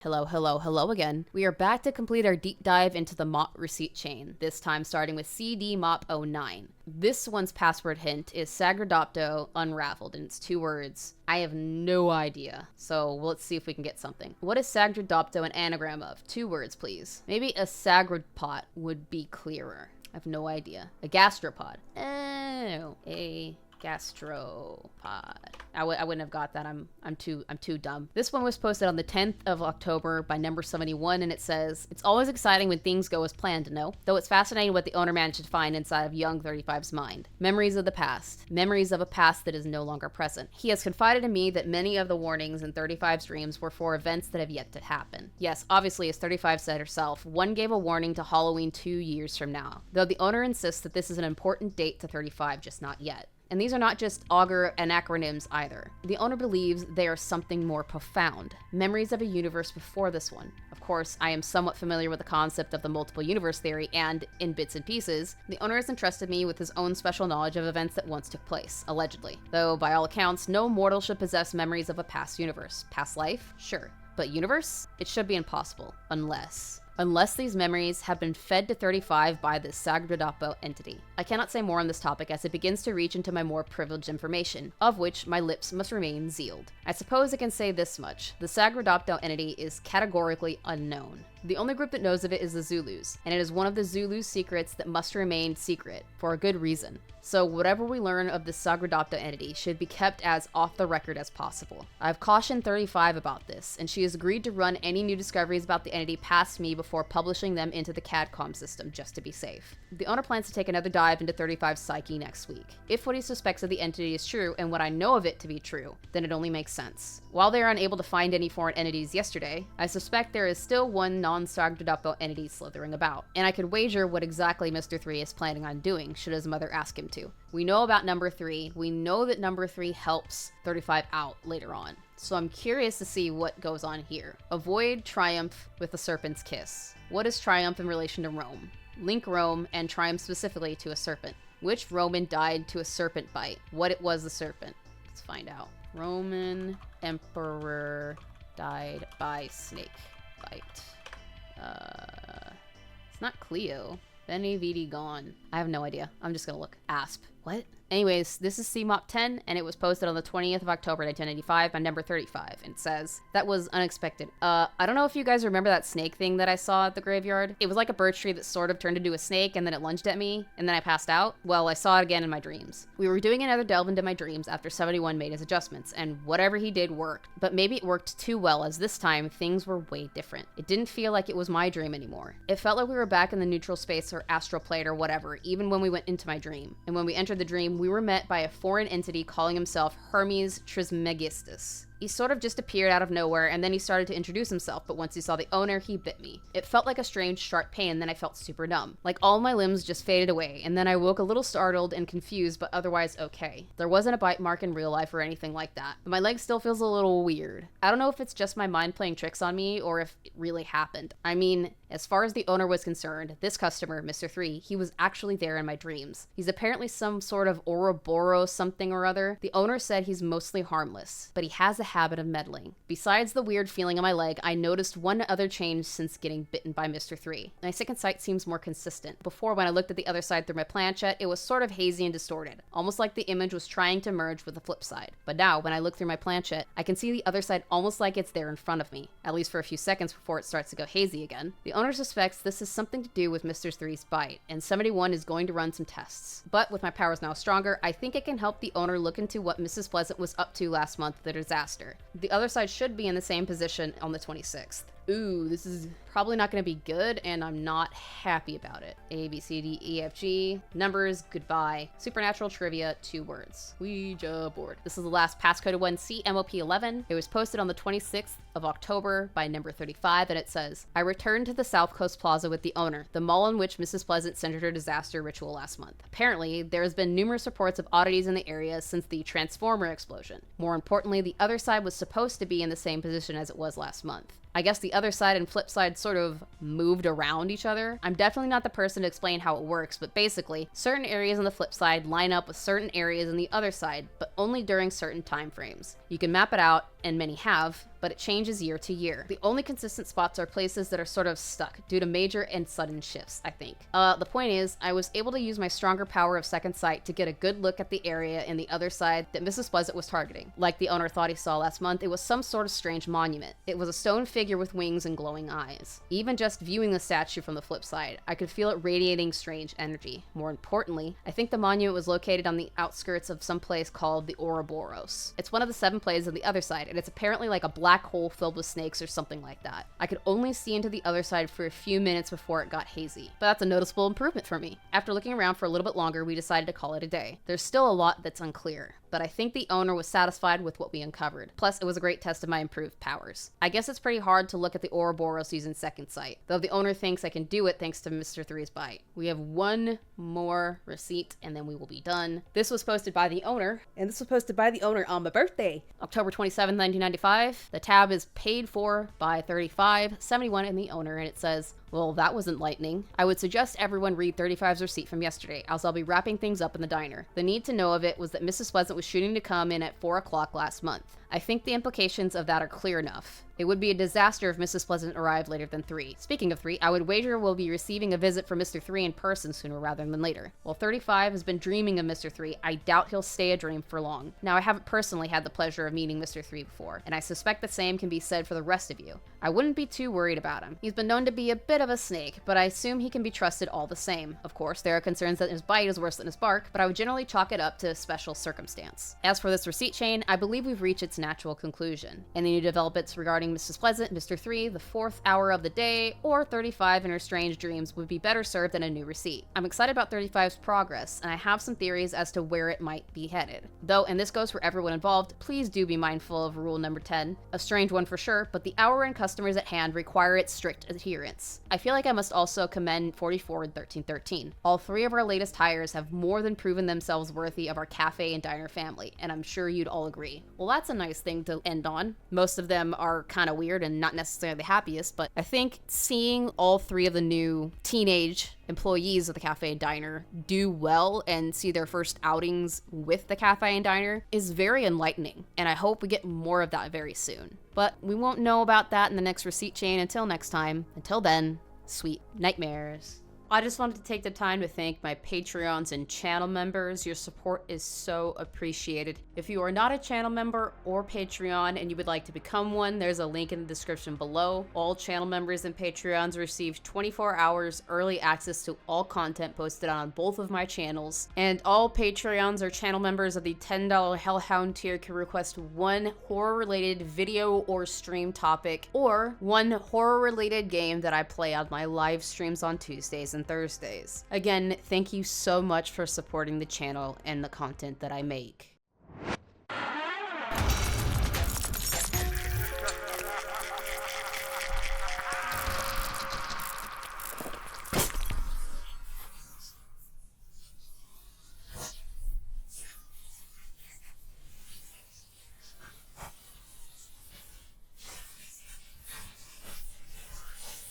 Hello, hello, hello again. We are back to complete our deep dive into the MOP receipt chain, this time starting with CD MOP09. This one's password hint is Sagradopto Unraveled, and it's 2 words. I have no idea, so let's see if we can get something. What is Sagradopto an anagram of? 2 words, please. Maybe a sagropod would be clearer. I have no idea. A gastropod. Oh, a gastropod. I wouldn't have got that. I'm too dumb. This one was posted on the 10th of October by number 71, and it says, "It's always exciting when things go as planned, to know. Though it's fascinating what the owner managed to find inside of young 35's mind. Memories of the past. Memories of a past that is no longer present. He has confided in me that many of the warnings in 35's dreams were for events that have yet to happen." Yes, obviously, as 35 said herself, one gave a warning to Halloween 2 years from now. Though the owner insists that this is an important date to 35, just not yet. And these are not just augur anacronyms either. The owner believes they are something more profound. Memories of a universe before this one. Of course, I am somewhat familiar with the concept of the multiple universe theory, and, in bits and pieces, the owner has entrusted me with his own special knowledge of events that once took place, allegedly. Though, by all accounts, no mortal should possess memories of a past universe. Past life? Sure. But universe? It should be impossible. Unless these memories have been fed to 35 by this Sagradopto entity. I cannot say more on this topic as it begins to reach into my more privileged information, of which my lips must remain sealed. I suppose I can say this much. The Sagradopto entity is categorically unknown. The only group that knows of it is the Zulus, and it is one of the Zulus' secrets that must remain secret, for a good reason. So whatever we learn of this Sagradopto entity should be kept as off the record as possible. I've cautioned 35 about this, and she has agreed to run any new discoveries about the entity past me before publishing them into the CADCOM system, just to be safe. The owner plans to take another dive into 35's psyche next week. If what he suspects of the entity is true, and what I know of it to be true, then it only makes sense. While they are unable to find any foreign entities yesterday, I suspect there is still one non-Sagradopto entity slithering about, and I could wager what exactly Mr. 3 is planning on doing should his mother ask him to. We know about number 3. We know that number 3 helps 35 out later on. So I'm curious to see what goes on here. Avoid triumph with a serpent's kiss. What is triumph in relation to Rome? Link Rome and triumph specifically to a serpent. Which Roman died to a serpent bite? What it was the serpent? Let's find out. Roman emperor died by snake bite. It's not Cleo. Bene Vidi gone. I have no idea. I'm just gonna look. Asp. What? Anyways, this is CMOP10, and it was posted on the 20th of October 1995 by number 35, and it says, "That was unexpected. I don't know if you guys remember that snake thing that I saw at the graveyard. It was like a birch tree that sort of turned into a snake, and then it lunged at me, and then I passed out. Well, I saw it again in my dreams. We were doing another delve into my dreams after 71 made his adjustments, and whatever he did worked. But maybe it worked too well, as this time, things were way different. It didn't feel like it was my dream anymore. It felt like we were back in the neutral space or astral plane or whatever, even when we went into my dream. And when we entered the dream, we were met by a foreign entity calling himself Hermes Trismegistus. He sort of just appeared out of nowhere, and then he started to introduce himself, but once he saw the owner, he bit me. It felt like a strange, sharp pain, then I felt super numb. Like all my limbs just faded away, and then I woke a little startled and confused, but otherwise okay. There wasn't a bite mark in real life or anything like that, but my leg still feels a little weird. I don't know if it's just my mind playing tricks on me, or if it really happened. I mean, as far as the owner was concerned, this customer, Mr. 3, he was actually there in my dreams. He's apparently some sort of Ouroboros something or other. The owner said he's mostly harmless, but he has a habit of meddling. Besides the weird feeling on my leg, I noticed one other change since getting bitten by Mr. 3. My second sight seems more consistent. Before, when I looked at the other side through my planchette, it was sort of hazy and distorted, almost like the image was trying to merge with the flip side. But now, when I look through my planchette, I can see the other side almost like it's there in front of me, at least for a few seconds before it starts to go hazy again. The owner suspects this is something to do with Mr. 3's bite, and 71 is going to run some tests. But with my powers now stronger, I think it can help the owner look into what Mrs. Pleasant was up to last month at the disaster. The other side should be in the same position on the 26th. Ooh, this is probably not going to be good, and I'm not happy about it. A, B, C, D, E, F, G. Numbers, goodbye. Supernatural trivia, 2 words. Ouija board. This is the last passcode one, CMOP11. It was posted on the 26th of October by number 35, and it says, "I returned to the South Coast Plaza with the owner, the mall in which Mrs. Pleasant centered her disaster ritual last month. Apparently, there has been numerous reports of oddities in the area since the Transformer explosion. More importantly, the other side was supposed to be in the same position as it was last month. I guess the other side and flip side sort of moved around each other. I'm definitely not the person to explain how it works, but basically, certain areas on the flip side line up with certain areas on the other side, but only during certain time frames. You can map it out, and many have, but it changes year to year. The only consistent spots are places that are sort of stuck due to major and sudden shifts, I think. The point is, I was able to use my stronger power of second sight to get a good look at the area in the other side that Mrs. Pleasant was targeting. Like the owner thought he saw last month, it was some sort of strange monument. It was a stone figure with wings and glowing eyes. Even just viewing the statue from the flip side, I could feel it radiating strange energy. More importantly, I think the monument was located on the outskirts of some place called the Ouroboros. It's one of the 7 places of the other side, and it's apparently like a black hole filled with snakes or something like that. I could only see into the other side for a few minutes before it got hazy, but that's a noticeable improvement for me. After looking around for a little bit longer, we decided to call it a day. There's still a lot that's unclear, but I think the owner was satisfied with what we uncovered. Plus, it was a great test of my improved powers. I guess it's pretty hard to look at the Ouroboros using second sight, though the owner thinks I can do it thanks to Mr. 3's bite. We have one more receipt and then we will be done. This was posted by the owner, and this was posted by the owner on my birthday, October 27, 1995. The tab is paid for by 3571 and the owner, and it says, well, that was enlightening. I would suggest everyone read 35's receipt from yesterday, as I'll be wrapping things up in the diner. The need to know of it was that Mrs. Pleasant was shooting to come in at 4 o'clock last month. I think the implications of that are clear enough. It would be a disaster if Mrs. Pleasant arrived later than 3. Speaking of 3, I would wager we'll be receiving a visit from Mr. 3 in person sooner rather than later. While 35 has been dreaming of Mr. 3, I doubt he'll stay a dream for long. Now, I haven't personally had the pleasure of meeting Mr. 3 before, and I suspect the same can be said for the rest of you. I wouldn't be too worried about him. He's been known to be a bit of a snake, but I assume he can be trusted all the same. Of course, there are concerns that his bite is worse than his bark, but I would generally chalk it up to special circumstance. As for this receipt chain, I believe we've reached its natural conclusion. Any new developments regarding Mrs. Pleasant, Mr. 3, the 4th hour of the day, or 35 and her strange dreams would be better served than a new receipt. I'm excited about 35's progress, and I have some theories as to where it might be headed. Though, and this goes for everyone involved, please do be mindful of rule number 10. A strange one for sure, but the hour and customers at hand require its strict adherence. I feel like I must also commend 44 and 1313. All 3 of our latest hires have more than proven themselves worthy of our cafe and diner family, and I'm sure you'd all agree. Well, that's a nice thing to end on. Most of them are kind of weird and not necessarily the happiest, but I think seeing all 3 of the new teenage employees of the cafe and diner do well and see their first outings with the cafe and diner is very enlightening, and I hope we get more of that very soon. But we won't know about that in the next receipt chain until next time. Until then, sweet nightmares. I just wanted to take the time to thank my Patreons and channel members. Your support is so appreciated. If you are not a channel member or Patreon and you would like to become one, there's a link in the description below. All channel members and Patreons receive 24 hours early access to all content posted on both of my channels. And all Patreons or channel members of the $10 Hellhound tier can request one horror-related video or stream topic, or one horror-related game that I play on my live streams on Tuesdays and Thursdays. Again, thank you so much for supporting the channel and the content that I make.